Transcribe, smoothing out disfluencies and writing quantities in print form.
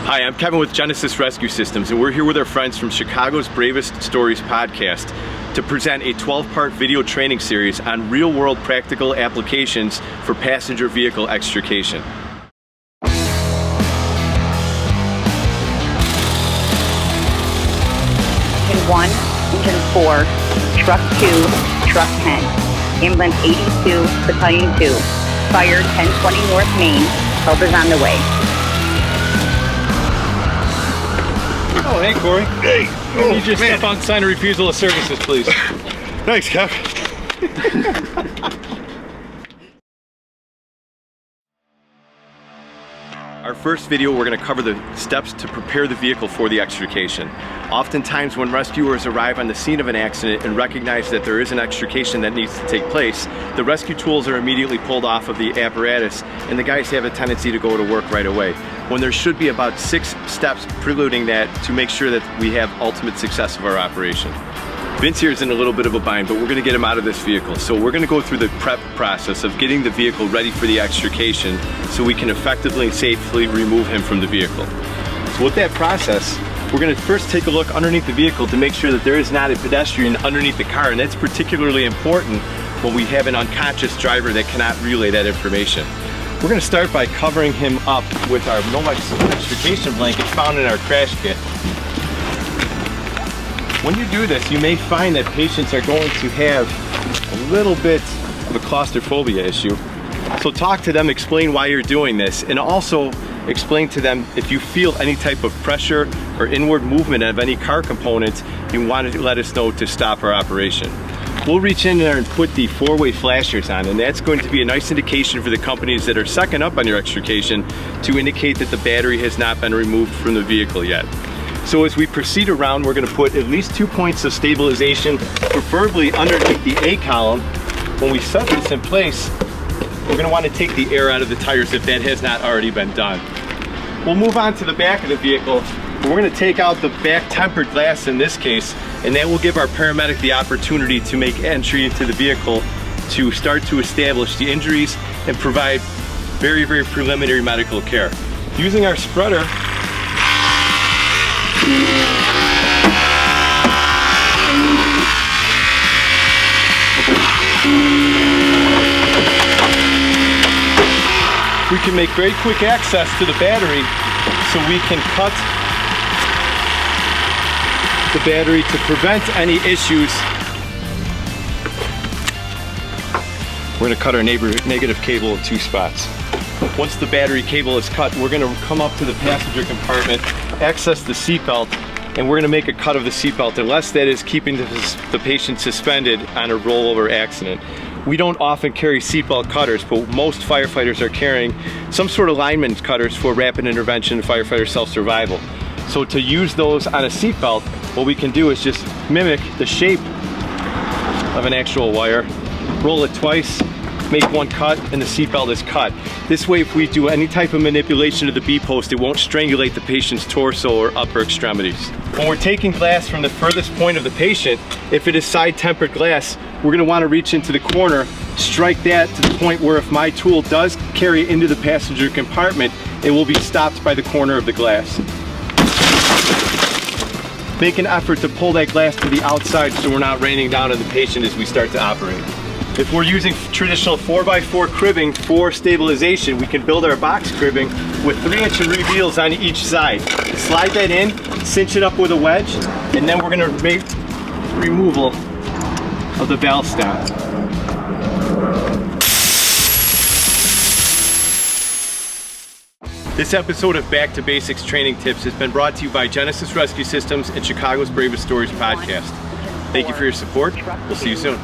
Hi, I'm Kevin with Genesis Rescue Systems, and we're here with our friends from Chicago's Bravest Stories podcast to present a 12-part video training series on real-world practical applications for passenger vehicle extrication. Engine 1, Engine 4, Truck 2, Truck 10, Ambulance 82, Battalion 2, Fire 1020 North Main, help is on the way. Oh, hey, Corey. Hey. Can you just step on sign of refusal of services, please? Thanks, Kev. Our first video, we're going to cover the steps to prepare the vehicle for the extrication. Oftentimes when rescuers arrive on the scene of an accident and recognize that there is an extrication that needs to take place, the rescue tools are immediately pulled off of the apparatus and the guys have a tendency to go to work right away, when there should be about 6 steps preluding that to make sure that we have ultimate success of our operation. Vince here is in a little bit of a bind, but we're going to get him out of this vehicle. So we're going to go through the prep process of getting the vehicle ready for the extrication so we can effectively and safely remove him from the vehicle. So with that process, we're going to first take a look underneath the vehicle to make sure that there is not a pedestrian underneath the car, and that's particularly important when we have an unconscious driver that cannot relay that information. We're going to start by covering him up with our Nomex Extrication Blanket found in our crash kit. When you do this, you may find that patients are going to have a little bit of a claustrophobia issue. So talk to them, explain why you're doing this, and also explain to them if you feel any type of pressure or inward movement of any car components, you want to let us know to stop our operation. We'll reach in there and put the 4-way flashers on, and that's going to be a nice indication for the companies that are second up on your extrication to indicate that the battery has not been removed from the vehicle yet. So as we proceed around, we're going to put at least 2 points of stabilization, preferably underneath the A column. When we set this in place, we're going to want to take the air out of the tires if that has not already been done. We'll move on to the back of the vehicle. We're going to take out the back tempered glass in this case, and that will give our paramedic the opportunity to make entry into the vehicle to start to establish the injuries and provide very, very preliminary medical care. Using our spreader, we can make very quick access to the battery so we can cut the battery to prevent any issues. We're going to cut our negative cable in 2 spots. Once the battery cable is cut, we're going to come up to the passenger compartment, access the seatbelt, and we're going to make a cut of the seatbelt unless that is keeping the patient suspended on a rollover accident. We don't often carry seatbelt cutters, but most firefighters are carrying some sort of lineman cutters for rapid intervention and firefighter self-survival. So to use those on a seatbelt, what we can do is just mimic the shape of an actual wire, roll it twice, make 1 cut, and the seatbelt is cut. This way, if we do any type of manipulation of the B-post, it won't strangulate the patient's torso or upper extremities. When we're taking glass from the furthest point of the patient, if it is side tempered glass, we're going to want to reach into the corner, strike that to the point where if my tool does carry into the passenger compartment, it will be stopped by the corner of the glass. Make an effort to pull that glass to the outside so we're not raining down on the patient as we start to operate. If we're using traditional 4x4 cribbing for stabilization, we can build our box cribbing with 3-inch reveals on each side. Slide that in, cinch it up with a wedge, and then we're going to make removal of the valve stem. This episode of Back to Basics Training Tips has been brought to you by Genesis Rescue Systems and Chicago's Bravest Stories podcast. Thank you for your support. We'll see you soon.